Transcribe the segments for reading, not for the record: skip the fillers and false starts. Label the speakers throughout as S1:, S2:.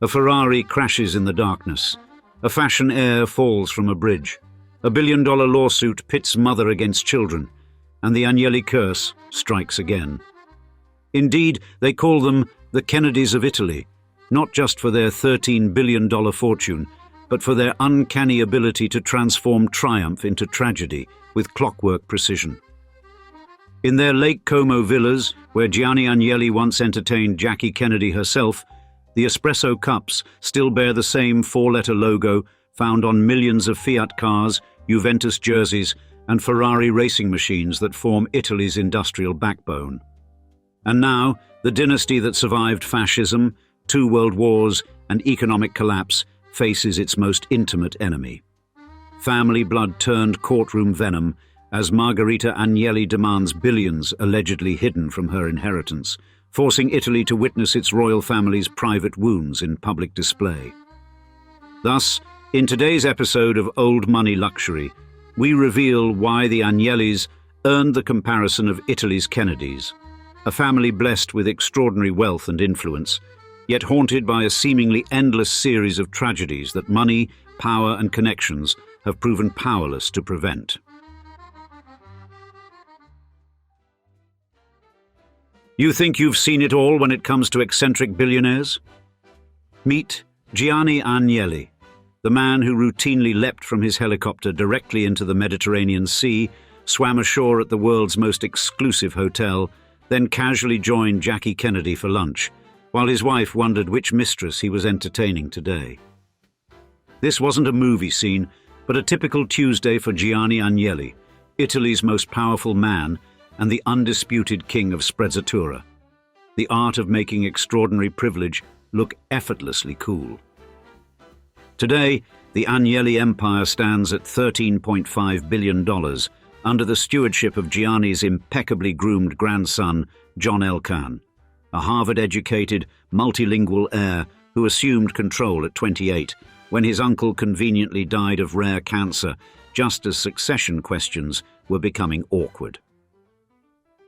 S1: A Ferrari crashes in the darkness. A fashion heir falls from a bridge. A billion-dollar lawsuit pits mother against children. And the Agnelli curse strikes again. Indeed, they call them the Kennedys of Italy, not just for their $13 billion fortune, but for their uncanny ability to transform triumph into tragedy with clockwork precision. In their Lake Como villas, where Gianni Agnelli once entertained Jackie Kennedy herself, the espresso cups still bear the same four-letter logo found on millions of Fiat cars, Juventus jerseys, and Ferrari racing machines that form Italy's industrial backbone. And now, the dynasty that survived fascism, 2 world wars, and economic collapse faces its most intimate enemy. Family blood turned courtroom venom as Margherita Agnelli demands billions allegedly hidden from her inheritance, forcing Italy to witness its royal family's private wounds in public display. Thus, in today's episode of Old Money Luxury, we reveal why the Agnellis earned the comparison of Italy's Kennedys, a family blessed with extraordinary wealth and influence, yet haunted by a seemingly endless series of tragedies that money, power, and connections have proven powerless to prevent. You think you've seen it all when it comes to eccentric billionaires? Meet Gianni Agnelli, the man who routinely leapt from his helicopter directly into the Mediterranean Sea, swam ashore at the world's most exclusive hotel, then casually joined Jackie Kennedy for lunch, while his wife wondered which mistress he was entertaining today. This wasn't a movie scene, but a typical Tuesday for Gianni Agnelli, Italy's most powerful man and the undisputed king of sprezzatura, the art of making extraordinary privilege look effortlessly cool. Today, the Agnelli empire stands at $13.5 billion under the stewardship of Gianni's impeccably groomed grandson, John Elkann, a Harvard-educated, multilingual heir who assumed control at 28 when his uncle conveniently died of rare cancer just as succession questions were becoming awkward.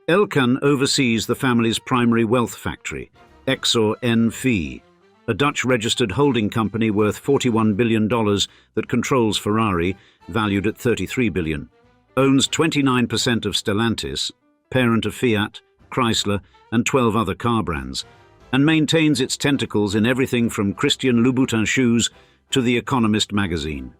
S1: Elkann oversees the family's primary wealth factory, Exor N. Fee, a Dutch-registered holding company worth $41 billion that controls Ferrari, valued at $33 billion, owns 29% of Stellantis, parent of Fiat, Chrysler, and 12 other car brands, and maintains its tentacles in everything from Christian Louboutin shoes to The Economist magazine.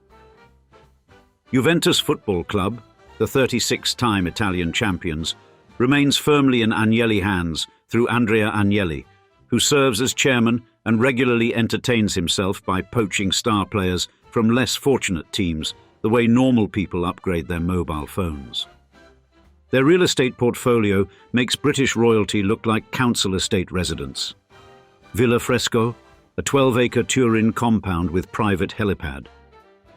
S1: Juventus Football Club, the 36-time Italian champions, remains firmly in Agnelli hands through Andrea Agnelli, who serves as chairman and regularly entertains himself by poaching star players from less fortunate teams the way normal people upgrade their mobile phones. Their real estate portfolio makes British royalty look like council estate residents. Villa Fresco, a 12-acre Turin compound with private helipad.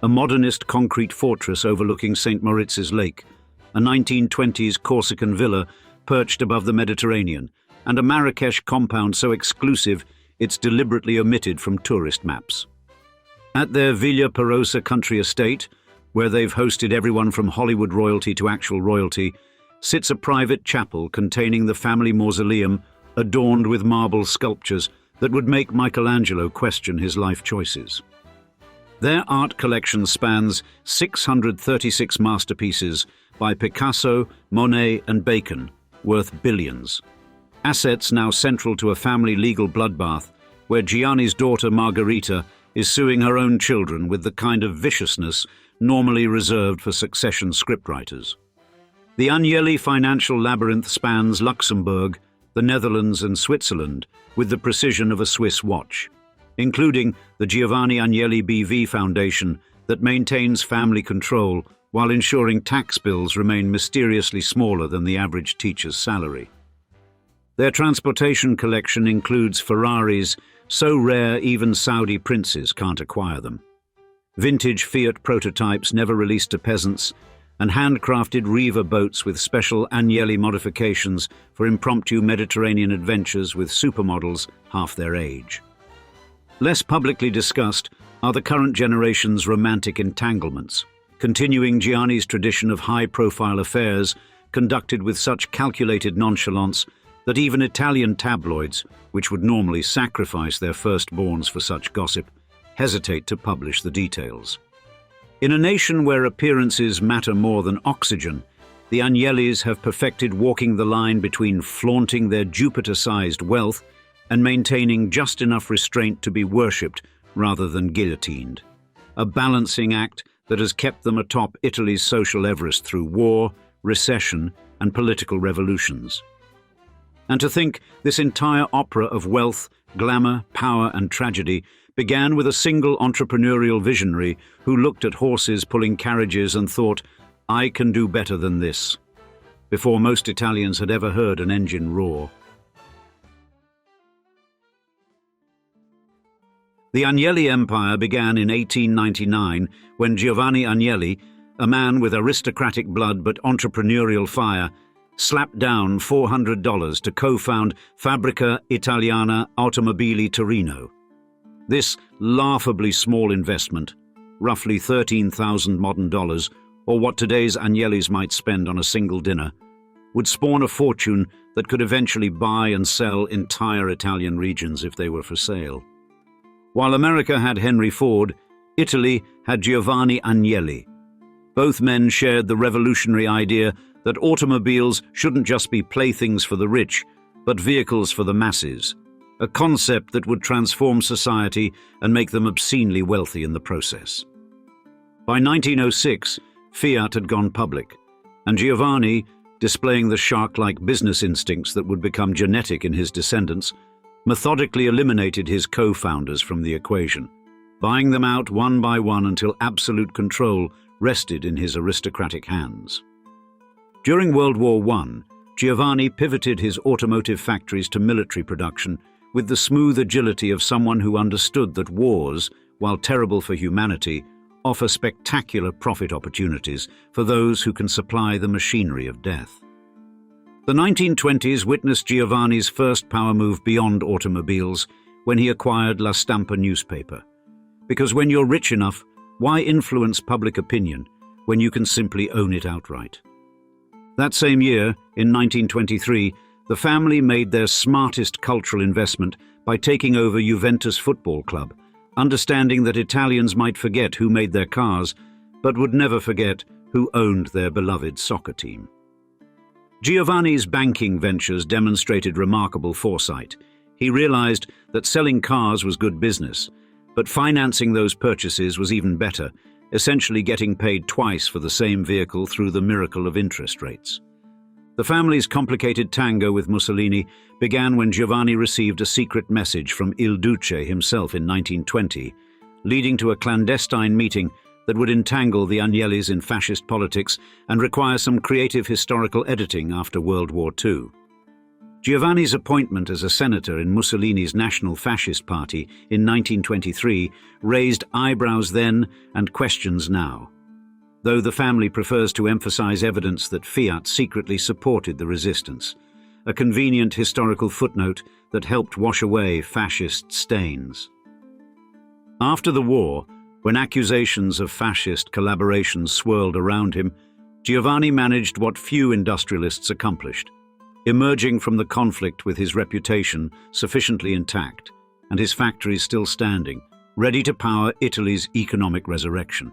S1: A modernist concrete fortress overlooking St. Moritz's Lake, a 1920s Corsican villa perched above the Mediterranean, and a Marrakesh compound so exclusive it's deliberately omitted from tourist maps. At their Villa Perosa country estate, where they've hosted everyone from Hollywood royalty to actual royalty, sits a private chapel containing the family mausoleum adorned with marble sculptures that would make Michelangelo question his life choices. Their art collection spans 636 masterpieces by Picasso, Monet, and Bacon, worth billions. Assets now central to a family legal bloodbath where Gianni's daughter Margherita is suing her own children with the kind of viciousness normally reserved for succession scriptwriters. The Agnelli financial labyrinth spans Luxembourg, the Netherlands, and Switzerland with the precision of a Swiss watch, including the Giovanni Agnelli BV Foundation that maintains family control while ensuring tax bills remain mysteriously smaller than the average teacher's salary. Their transportation collection includes Ferraris so rare even Saudi princes can't acquire them, vintage Fiat prototypes never released to peasants, and handcrafted Riva boats with special Agnelli modifications for impromptu Mediterranean adventures with supermodels half their age. Less publicly discussed are the current generation's romantic entanglements, continuing Gianni's tradition of high-profile affairs conducted with such calculated nonchalance that even Italian tabloids, which would normally sacrifice their firstborns for such gossip, hesitate to publish the details. In a nation where appearances matter more than oxygen, the Agnellis have perfected walking the line between flaunting their Jupiter-sized wealth and maintaining just enough restraint to be worshipped rather than guillotined. A balancing act that has kept them atop Italy's social Everest through war, recession, and political revolutions. And to think this entire opera of wealth, glamour, power, and tragedy began with a single entrepreneurial visionary who looked at horses pulling carriages and thought, "I can do better than this," before most Italians had ever heard an engine roar. The Agnelli Empire began in 1899 when Giovanni Agnelli, a man with aristocratic blood but entrepreneurial fire, slapped down $400 to co-found Fabbrica Italiana Automobili Torino. This laughably small investment, roughly 13,000 modern dollars, or what today's Agnellis might spend on a single dinner, would spawn a fortune that could eventually buy and sell entire Italian regions if they were for sale. While America had Henry Ford, Italy had Giovanni Agnelli. Both men shared the revolutionary idea that automobiles shouldn't just be playthings for the rich, but vehicles for the masses, a concept that would transform society and make them obscenely wealthy in the process. By 1906, Fiat had gone public, and Giovanni, displaying the shark-like business instincts that would become genetic in his descendants, methodically eliminated his co-founders from the equation, buying them out one by one until absolute control rested in his aristocratic hands. During World War I, Giovanni pivoted his automotive factories to military production with the smooth agility of someone who understood that wars, while terrible for humanity, offer spectacular profit opportunities for those who can supply the machinery of death. The 1920s witnessed Giovanni's first power move beyond automobiles when he acquired La Stampa newspaper. Because when you're rich enough, why influence public opinion when you can simply own it outright? That same year, in 1923, the family made their smartest cultural investment by taking over Juventus Football Club, understanding that Italians might forget who made their cars, but would never forget who owned their beloved soccer team. Giovanni's banking ventures demonstrated remarkable foresight. He realized that selling cars was good business, but financing those purchases was even better, essentially getting paid twice for the same vehicle through the miracle of interest rates. The family's complicated tango with Mussolini began when Giovanni received a secret message from Il Duce himself in 1920, leading to a clandestine meeting that would entangle the Agnellis in fascist politics and require some creative historical editing after World War II. Giovanni's appointment as a senator in Mussolini's National Fascist Party in 1923 raised eyebrows then and questions now, though the family prefers to emphasize evidence that Fiat secretly supported the resistance, a convenient historical footnote that helped wash away fascist stains. After the war, when accusations of fascist collaboration swirled around him, Giovanni managed what few industrialists accomplished, emerging from the conflict with his reputation sufficiently intact and his factories still standing, ready to power Italy's economic resurrection.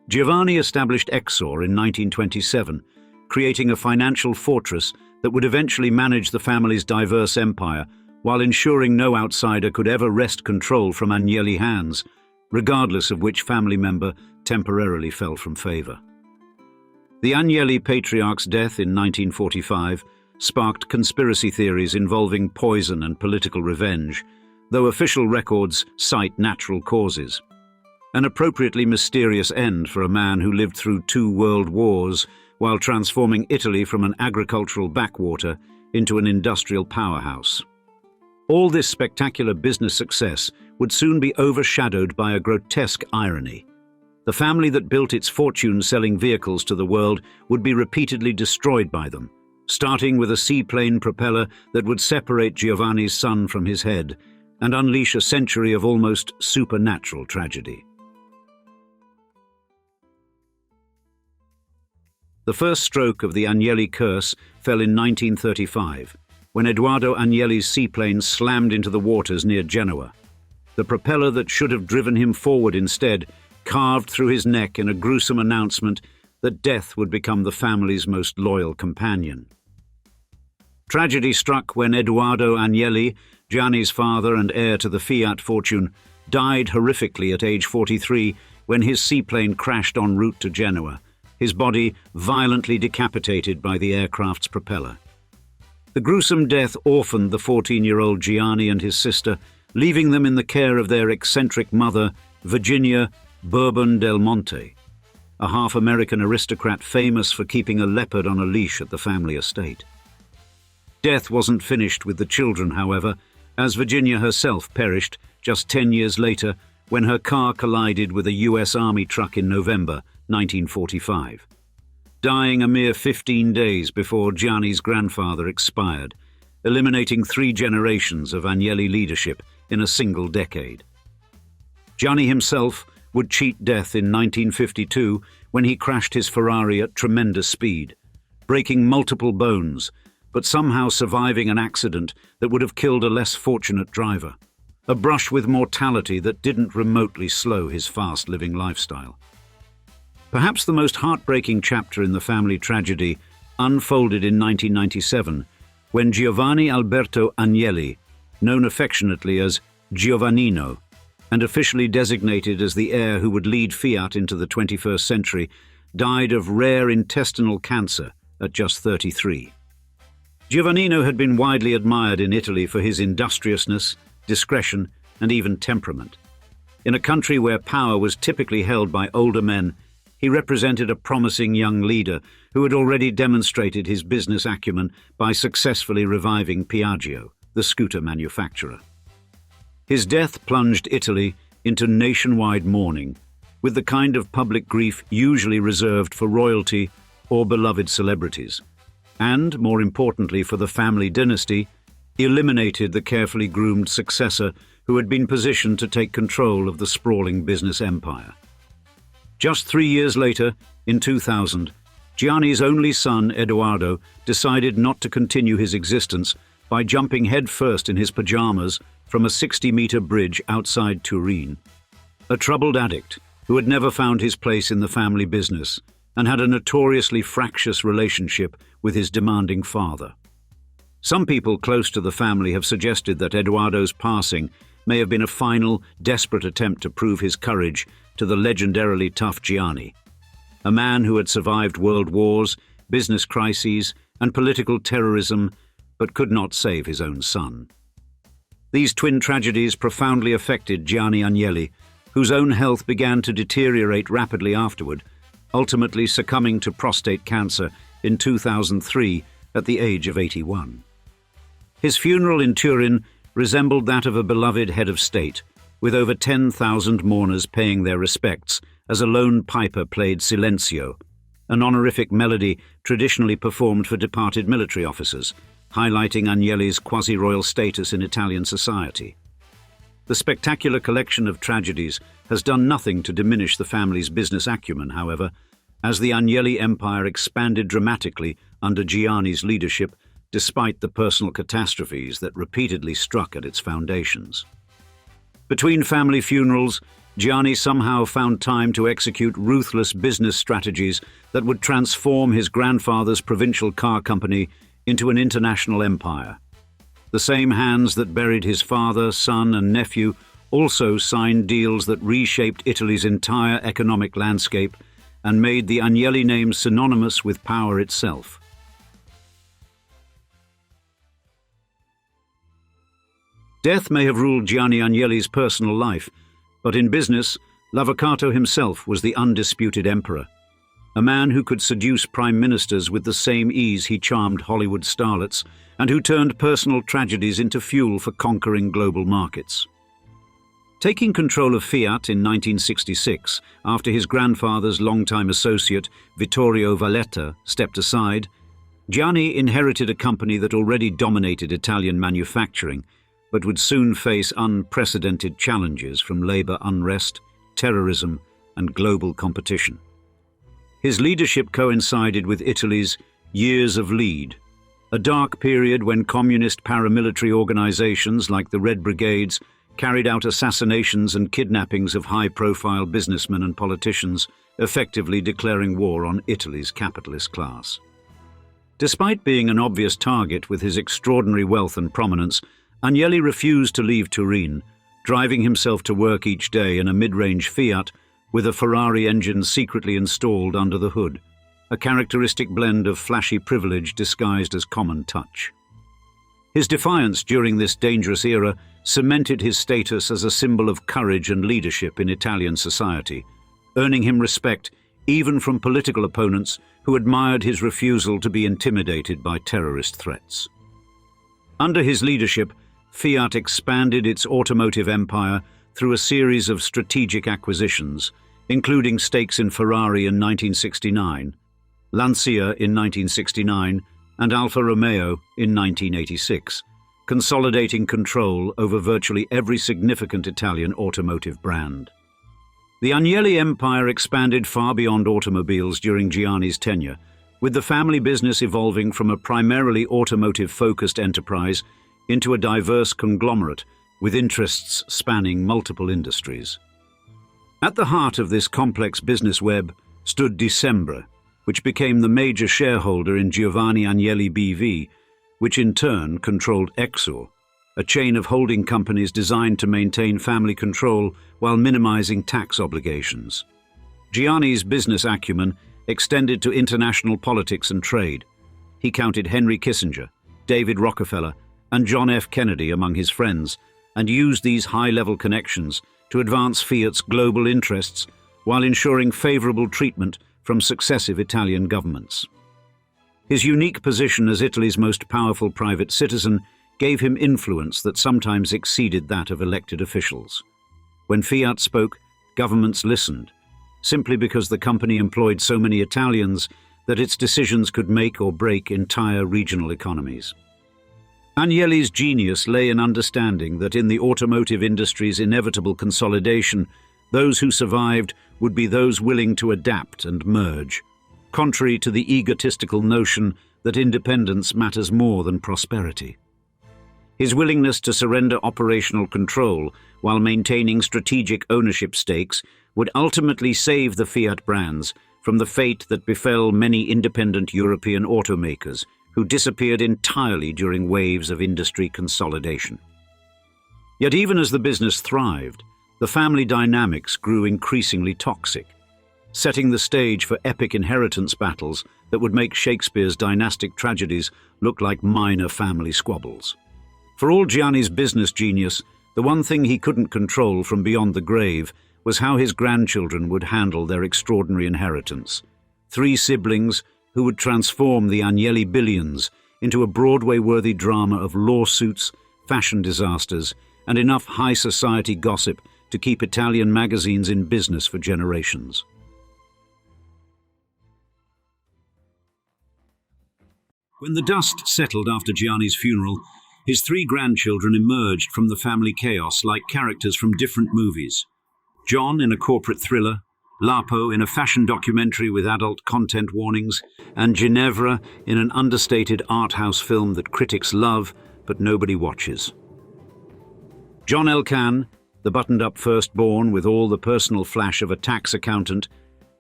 S1: Giovanni established Exor in 1927, creating a financial fortress that would eventually manage the family's diverse empire while ensuring no outsider could ever wrest control from Agnelli hands, regardless of which family member temporarily fell from favor. The Agnelli patriarch's death in 1945 sparked conspiracy theories involving poison and political revenge, though official records cite natural causes. An appropriately mysterious end for a man who lived through 2 world wars while transforming Italy from an agricultural backwater into an industrial powerhouse. All this spectacular business success would soon be overshadowed by a grotesque irony. The family that built its fortune selling vehicles to the world would be repeatedly destroyed by them, starting with a seaplane propeller that would separate Giovanni's son from his head and unleash a century of almost supernatural tragedy. The first stroke of the Agnelli curse fell in 1935, when Edoardo Agnelli's seaplane slammed into the waters near Genoa. The propeller that should have driven him forward instead carved through his neck in a gruesome announcement that death would become the family's most loyal companion. Tragedy struck when Edoardo Agnelli, Gianni's father and heir to the Fiat fortune, died horrifically at age 43 when his seaplane crashed en route to Genoa, his body violently decapitated by the aircraft's propeller. The gruesome death orphaned the 14-year-old Gianni and his sister, leaving them in the care of their eccentric mother, Virginia Bourbon del Monte, a half-American aristocrat famous for keeping a leopard on a leash at the family estate. Death wasn't finished with the children, however, as Virginia herself perished just 10 years later when her car collided with a US Army truck in November 1945, dying a mere 15 days before Gianni's grandfather expired, eliminating 3 generations of Agnelli leadership in a single decade. Gianni himself would cheat death in 1952 when he crashed his Ferrari at tremendous speed, breaking multiple bones, but somehow surviving an accident that would have killed a less fortunate driver, a brush with mortality that didn't remotely slow his fast-living lifestyle. Perhaps the most heartbreaking chapter in the family tragedy unfolded in 1997, when Giovanni Alberto Agnelli, known affectionately as Giovannino, and officially designated as the heir who would lead Fiat into the 21st century, died of rare intestinal cancer at just 33. Giovannino had been widely admired in Italy for his industriousness, discretion, and even temperament. In a country where power was typically held by older men, he represented a promising young leader who had already demonstrated his business acumen by successfully reviving Piaggio, the scooter manufacturer. His death plunged Italy into nationwide mourning, with the kind of public grief usually reserved for royalty or beloved celebrities, and, more importantly for the family dynasty, eliminated the carefully groomed successor who had been positioned to take control of the sprawling business empire. Just 3 years later, in 2000, Gianni's only son, Edoardo, decided not to continue his existence by jumping headfirst in his pajamas from a 60-meter bridge outside Turin. A troubled addict who had never found his place in the family business and had a notoriously fractious relationship with his demanding father. Some people close to the family have suggested that Edoardo's passing may have been a final, desperate attempt to prove his courage to the legendarily tough Gianni, a man who had survived world wars, business crises, and political terrorism, but could not save his own son. These twin tragedies profoundly affected Gianni Agnelli, whose own health began to deteriorate rapidly afterward, ultimately succumbing to prostate cancer in 2003 at the age of 81. His funeral in Turin resembled that of a beloved head of state, with over 10,000 mourners paying their respects as a lone piper played Silenzio, an honorific melody traditionally performed for departed military officers, highlighting Agnelli's quasi-royal status in Italian society. The spectacular collection of tragedies has done nothing to diminish the family's business acumen, however, as the Agnelli empire expanded dramatically under Gianni's leadership, despite the personal catastrophes that repeatedly struck at its foundations. Between family funerals, Gianni somehow found time to execute ruthless business strategies that would transform his grandfather's provincial car company into an international empire. The same hands that buried his father, son, and nephew also signed deals that reshaped Italy's entire economic landscape and made the Agnelli name synonymous with power itself. Death may have ruled Gianni Agnelli's personal life, but in business, L'Avvocato himself was the undisputed emperor, a man who could seduce prime ministers with the same ease he charmed Hollywood starlets, and who turned personal tragedies into fuel for conquering global markets. Taking control of Fiat in 1966, after his grandfather's longtime associate, Vittorio Valletta, stepped aside, Gianni inherited a company that already dominated Italian manufacturing, but would soon face unprecedented challenges from labor unrest, terrorism, and global competition. His leadership coincided with Italy's years of lead, a dark period when communist paramilitary organizations like the Red Brigades carried out assassinations and kidnappings of high-profile businessmen and politicians, effectively declaring war on Italy's capitalist class. Despite being an obvious target with his extraordinary wealth and prominence, Agnelli refused to leave Turin, driving himself to work each day in a mid-range Fiat with a Ferrari engine secretly installed under the hood, a characteristic blend of flashy privilege disguised as common touch. His defiance during this dangerous era cemented his status as a symbol of courage and leadership in Italian society, earning him respect even from political opponents who admired his refusal to be intimidated by terrorist threats. Under his leadership, Fiat expanded its automotive empire through a series of strategic acquisitions, including stakes in Ferrari in 1969, Lancia in 1969, and Alfa Romeo in 1986, consolidating control over virtually every significant Italian automotive brand. The Agnelli empire expanded far beyond automobiles during Gianni's tenure, with the family business evolving from a primarily automotive-focused enterprise into a diverse conglomerate with interests spanning multiple industries. At the heart of this complex business web stood Decembra, which became the major shareholder in Giovanni Agnelli BV, which in turn controlled Exor, a chain of holding companies designed to maintain family control while minimizing tax obligations. Gianni's business acumen extended to international politics and trade. He counted Henry Kissinger, David Rockefeller, and John F. Kennedy among his friends, and used these high-level connections to advance Fiat's global interests while ensuring favorable treatment from successive Italian governments. His unique position as Italy's most powerful private citizen gave him influence that sometimes exceeded that of elected officials. When Fiat spoke, governments listened, simply because the company employed so many Italians that its decisions could make or break entire regional economies. Agnelli's genius lay in understanding that in the automotive industry's inevitable consolidation, those who survived would be those willing to adapt and merge, contrary to the egotistical notion that independence matters more than prosperity. His willingness to surrender operational control while maintaining strategic ownership stakes would ultimately save the Fiat brands from the fate that befell many independent European automakers who disappeared entirely during waves of industry consolidation. Yet even as the business thrived, the family dynamics grew increasingly toxic, setting the stage for epic inheritance battles that would make Shakespeare's dynastic tragedies look like minor family squabbles. For all Gianni's business genius, the one thing he couldn't control from beyond the grave was how his grandchildren would handle their extraordinary inheritance. 3 siblings who would transform the Agnelli billions into a Broadway-worthy drama of lawsuits, fashion disasters, and enough high society gossip to keep Italian magazines in business for generations. When the dust settled after Gianni's funeral, his 3 grandchildren emerged from the family chaos like characters from different movies. John in a corporate thriller, Lapo in a fashion documentary with adult content warnings, and Ginevra in an understated art house film that critics love but nobody watches. John Elkann, the buttoned-up firstborn with all the personal flash of a tax accountant,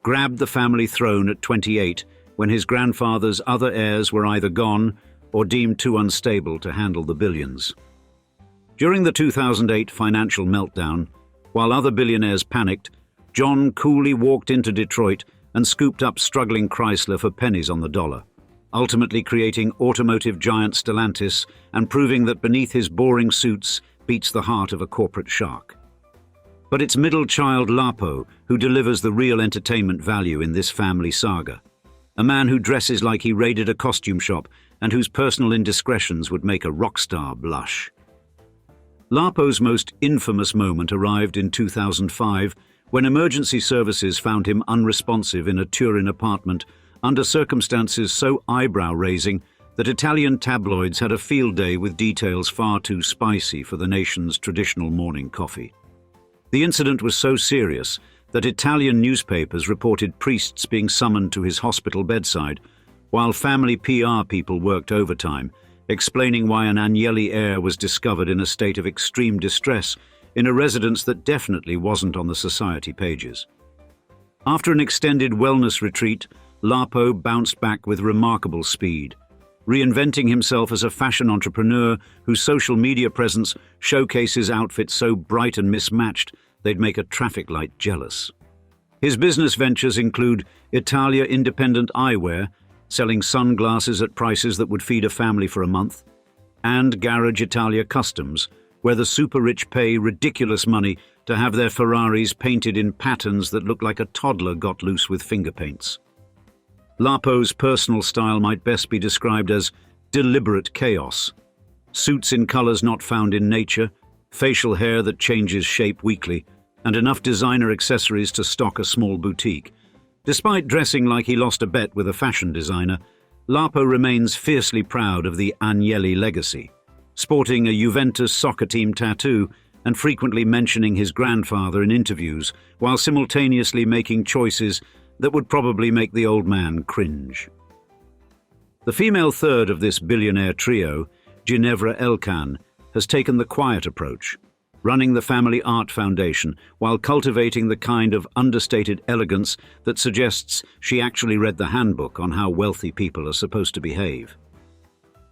S1: grabbed the family throne at 28 when his grandfather's other heirs were either gone or deemed too unstable to handle the billions. During the 2008 financial meltdown, while other billionaires panicked, John coolly walked into Detroit and scooped up struggling Chrysler for pennies on the dollar, ultimately creating automotive giant Stellantis and proving that beneath his boring suits beats the heart of a corporate shark. But it's middle child Lapo who delivers the real entertainment value in this family saga. A man who dresses like he raided a costume shop and whose personal indiscretions would make a rock star blush. Lapo's most infamous moment arrived in 2005 when emergency services found him unresponsive in a Turin apartment under circumstances so eyebrow-raising that Italian tabloids had a field day with details far too spicy for the nation's traditional morning coffee. The incident was so serious that Italian newspapers reported priests being summoned to his hospital bedside, while family PR people worked overtime, explaining why an Agnelli heir was discovered in a state of extreme distress in a residence that definitely wasn't on the society pages. After an extended wellness retreat, Lapo bounced back with remarkable speed, reinventing himself as a fashion entrepreneur whose social media presence showcases outfits so bright and mismatched they'd make a traffic light jealous. His business ventures include Italia Independent Eyewear, selling sunglasses at prices that would feed a family for a month, and Garage Italia Customs, where the super-rich pay ridiculous money to have their Ferraris painted in patterns that look like a toddler got loose with finger paints. Lapo's personal style might best be described as deliberate chaos. Suits in colors not found in nature, facial hair that changes shape weekly, and enough designer accessories to stock a small boutique. Despite dressing like he lost a bet with a fashion designer, Lapo remains fiercely proud of the Agnelli legacy, sporting a Juventus soccer team tattoo and frequently mentioning his grandfather in interviews, while simultaneously making choices that would probably make the old man cringe. The female third of this billionaire trio, Ginevra Elkann, has taken the quiet approach, running the family art foundation while cultivating the kind of understated elegance that suggests she actually read the handbook on how wealthy people are supposed to behave.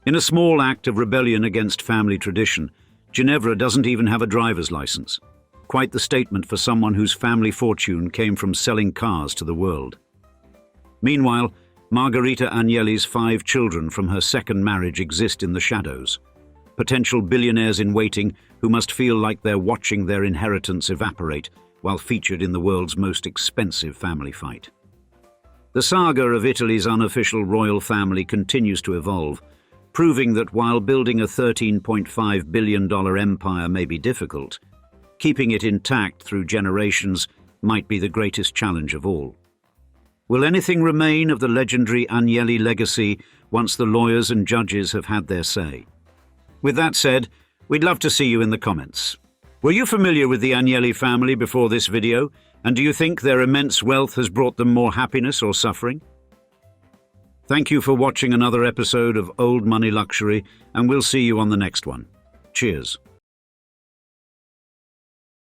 S1: In a small act of rebellion against family tradition, Ginevra doesn't even have a driver's license. Quite the statement for someone whose family fortune came from selling cars to the world. Meanwhile, Margherita Agnelli's 5 children from her second marriage exist in the shadows. Potential billionaires in waiting who must feel like they're watching their inheritance evaporate while featured in the world's most expensive family fight. The saga of Italy's unofficial royal family continues to evolve, proving that while building a $13.5 billion empire may be difficult, keeping it intact through generations might be the greatest challenge of all. Will anything remain of the legendary Agnelli legacy once the lawyers and judges have had their say? With that said, we'd love to see you in the comments. Were you familiar with the Agnelli family before this video, and do you think their immense wealth has brought them more happiness or suffering? Thank you for watching another episode of Old Money Luxury, and we'll see you on the next one. Cheers.